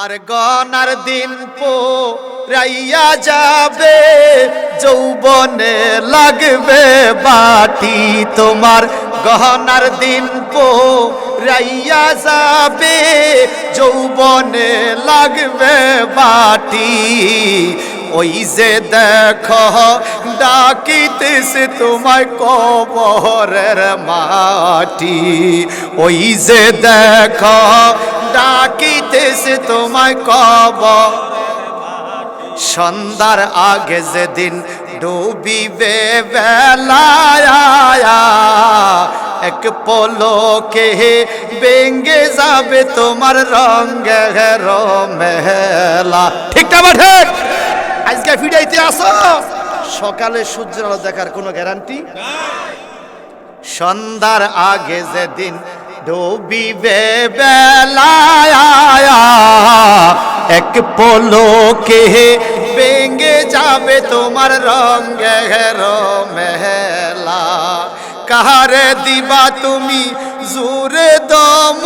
তোমার গনার দিন পুরাইয়া যাবে, যৌবনে লাগবে বাটি। তোমার গহনার দিন পুরাইয়া যাবে, যৌবনে লাগবে বাটি। ওই যে দেখো ডাকিতেছে তোমায় কবরের মাটি। ওই যে দেখো ডাকিতেছে তোমায় কবর। সন্ধ্যার আগে যেদিন ডুবিবে বেলায়, এক পলকে ভেঙে যাবে তোমার রঙের মেলা। ঠিক না ঠিক? আজকে ফিরাইতে আসো, সকালে সূর্যের আলো দেখার কোনো গ্যারান্টি। সন্ধ্যার আগে যেদিন ডুবিবে বেলায়, এক পলকে ভেঙে যাবে তোমার রঙের মেলা। কাহারে দিবা তুমি জোরে দম,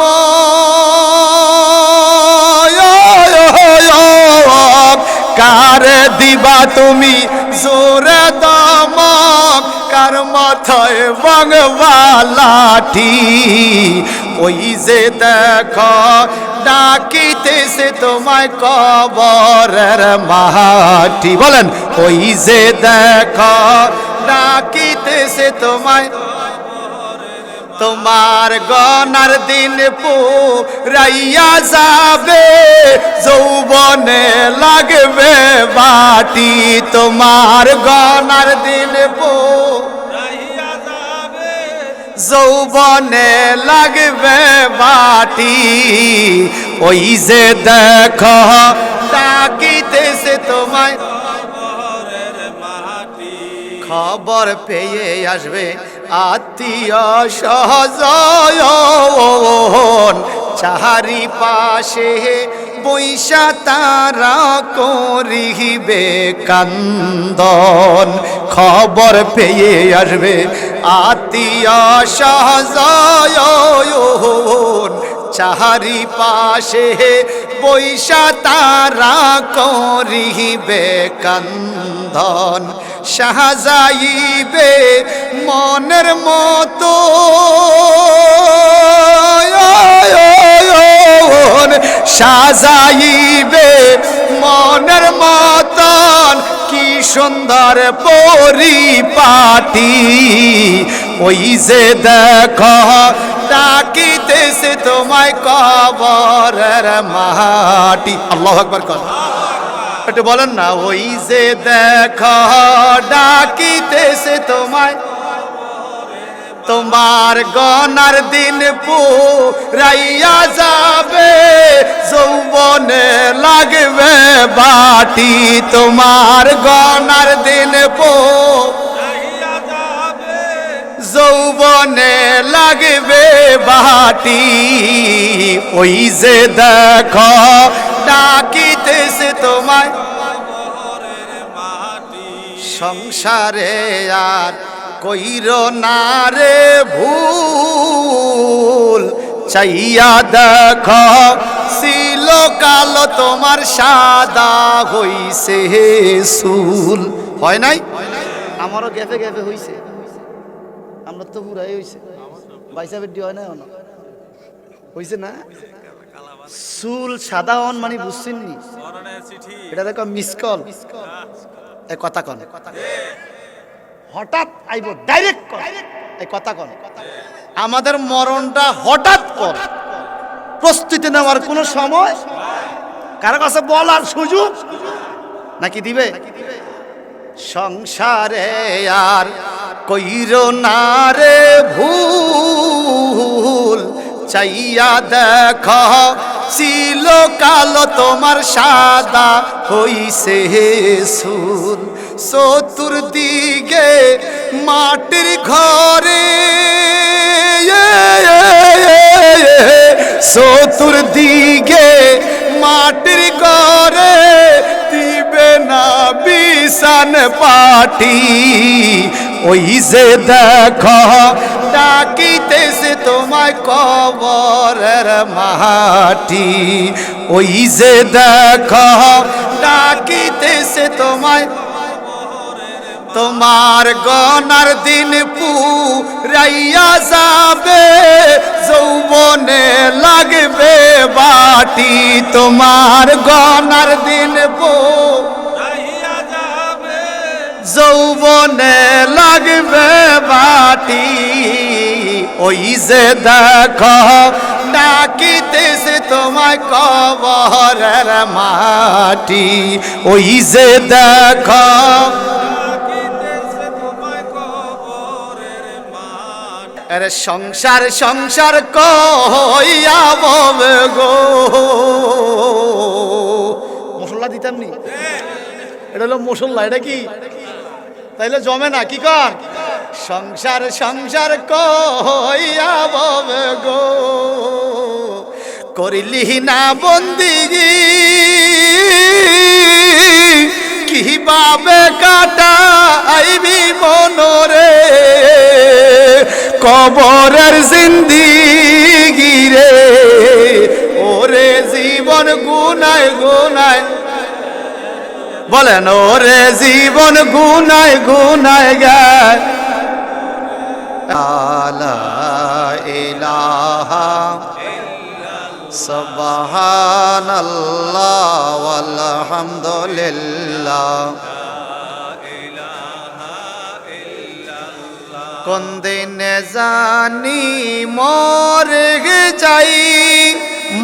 কারে দিবা তুমি জোরে দম, কার মাথায় ভাঙবা লাঠি। ওই যে দেখো ডাকিতেছে তোমায় কবরের মাটি। বলেন, ওই যে দেখো ডাকিতেছে তোমায়। তোমার গনার দিন পুরাইয়া যাবে, যৌবনে লাগবে বাটি। তোমার গনার দিন পুরাইয়া যাবে, যৌবনে লাগবে বাটি। ওই যে দেখো ডাকিতেছে তোমায়। খবর পেয়ে আসবে আত্মীয় স্বজন, চারি পাশে বৈশা তারা করিবে কান্দন। খবর পেয়ে আসবে আত্মীয় স্বজন, চারি পাশে বৈশা তারা করিবে কান্দন। সাজাইবে মনের মতো সাজাইবে মনের মতন, কি সুন্দর পরিপাটি। ওই যে দেখো ডাকিতেছে তোমায় কবরের মাটি। আল্লাহু আকবার কর, একটু বলেন না। ওই যে দেখো ডাকিতেছে তোমায়। তোমার গনার দিন পুরাইয়া যাবে, যৌবনে লাগবে বাটি। তোমার গনার দিন পুরাইয়া যাবে, যৌবনে লাগবে বাটি। ওই যে দেখো ডাকিতেছে তোমায়। সংসারে আর কইরো না রে ভুল, চাইয়া দেখো ছিল কালো তোমার সাদা হইছে চুল। হয় নাই? আমারও গেফে গেফে হইছে, আমরা তো পুরাই হইছে। বাইসা বেডি হয় না, হইছে না? চুল সাদা হন মানে বুঝছেন নি? এটা দেখো মিস কল। এই কথা কন, হঠাৎ আইব ডাইরেক্ট কল। এই কথা কন, আমাদের মরণটা হঠাৎ কর, প্রস্তুতি নেওয়ার কোনো সময় কারো কাছে বলার সুযোগ নাকি দিবে? সংসারে আর কইরো না রে ভুল, চাইয়া দেখো ছিল কালো তোমার সাদা হইছে চুল। চতুর্দিকে মাটির ঘরে, চতুর্দিকে মাটির ঘরে, দিবে না বিছান পাটি। ওই যে দেখো ডাকিতেছে তোমায় কবরের মাটি। ওই যে দেখো ডাকিতেছে তোমায়, তোমার গনার দিন পুরাইয়া যাবে, যৌবনে লাগবে বাটি। তোমার গনার দিন পুরাইয়া যাবে, যৌবনে লাগবে বাটি। ওই যে দেখো ডাকিতেছে তোমায় কবরের মাটি। ওই যে দেখো আরে সংসার সংসার কইয়া ববে গো, মশলা দিতাম নি, এটা হলো মশলা, এটা কি তাইলে জমে না, কি কর? সংসার সংসার কইয়া ববে গো, করিলি না বন্দিগি কিভাবে কাটাইবি মনরে, কবরের জিন্দিগি রে। ওরে জীবন গুনায় গুনায়, বলেন ওরে জীবন গুনায় গুনায় গায়। লা ইলাহা সুবহানাল্লাহ ওয়ালহামদুলিল্লাহ। কোন দিন জানি মরে যাই,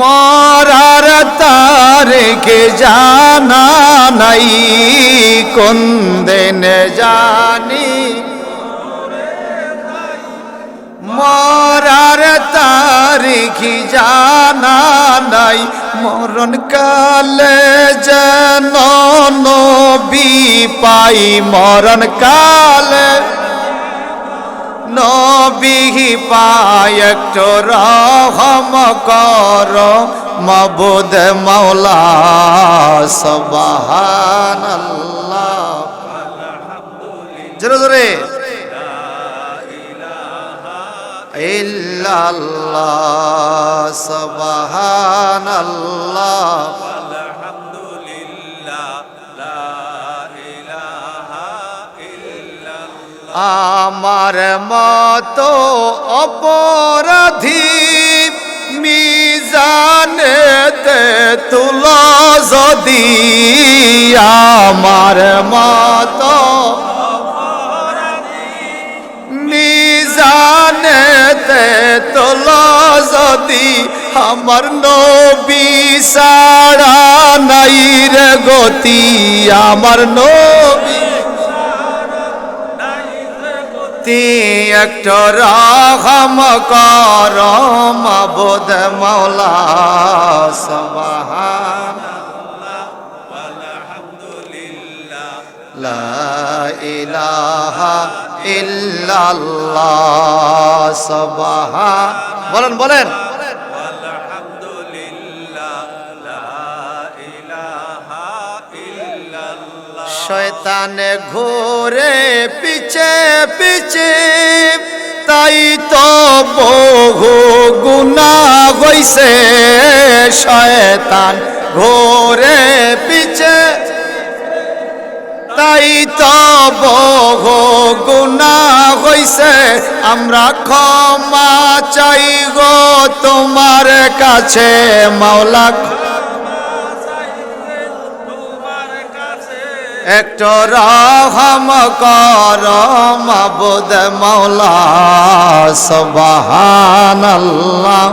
মরার তারিখে জানা নাই। কোন দিন জানি মরার তারিখে জানা নাই, মরণ কালে যেন নবী পাই, মরণ কালে নবী পাই। একটু রহম কর মাবুদ মাওলা, সুবহানাল্লাহ। জোরে জোরে ইল্লাল্লাহ, সুবহানাল্লাহ, আমার মতো অপরাধী মিজানেতে তুলো যদি, আমার মতো মিজানেতে তুলো যদি, আমার নবী ছাড়া নাই রে গতি, আমার নবী একটু রহম কর মাবুদ মাওলা, সুবহানাল্লাহ ওয়ালহামদুলিল্লাহ, লা ইলাহা ইল্লাল্লাহ, সুবহান, বলেন বলেন শয়তানে ঘোরে পিছে পিছে, তাই তো বহু গুনাহ হইছে। শয়তান ঘোরে পিছে, তাই তো বহু গুনাহ হইছে। আমরা ক্ষমা চাই গো তোমার কাছে মাওলা, একটু রহম কর মাবুদ মাওলা, সুবহানাল্লাহ,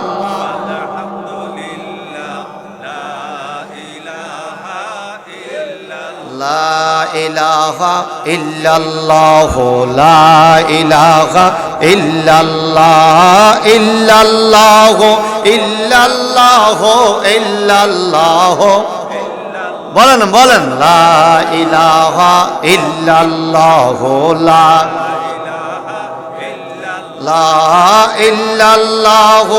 লা ইলাহা ইল্লাল্লাহ, লা ইলাহা ইল্লাল্লাহ, ইল্লাল্লাহ ইল্লাল্লাহ ইল্লাল্লাহ, বলেন বলেন লা ইলাহা ইল্লাল্লাহ, লা ইল্লাল্লাহ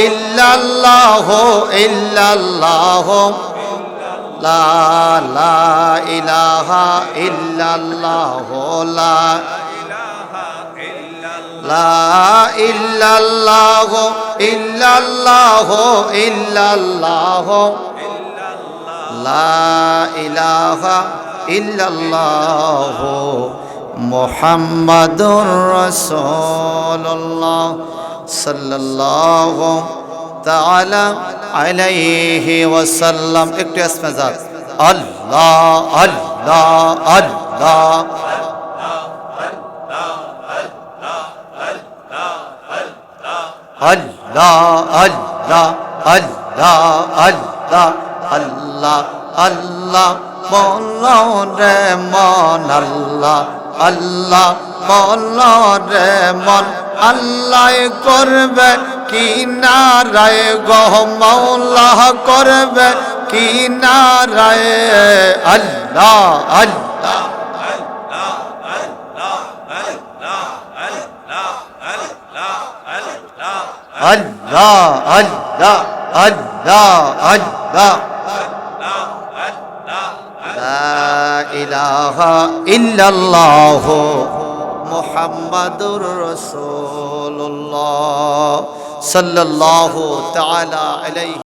ইল্লাল্লাহ ইল্লাল্লাহ, লা ইলাহা ইল্লাল্লাহ, লা ইল্লাল্লাহ ইল্লাল্লাহ ইল্লাল্লাহ লা ইলাহা ইল্লাল্লাহ মুহাম্মাদুর রাসূলুল্লাহ সাল্লাল্লাহু তাআলা আলাইহি ওয়াসাল্লাম। একটু ইসমে জাত আল্লাহ আল্লাহ আল্লাহ আল্লাহ আল্লাহ আল্লাহ আল্লাহ আল্লাহ আল্লাহ বলো রে মন আল্লাহ আল্লাহ বলো রে মন আল্লাহ করবে কি নারায় গো মাওলা করবে কি নারায় আল্লাহ আল্লাহ আল্লাহ আল্লাহ আল্লাহ আল্লাহ লা ইলাহা ইল্লাল্লাহ মুহাম্মাদুর রাসূলুল্লাহ সাল্লাল্লাহু তাআলা আলাইহি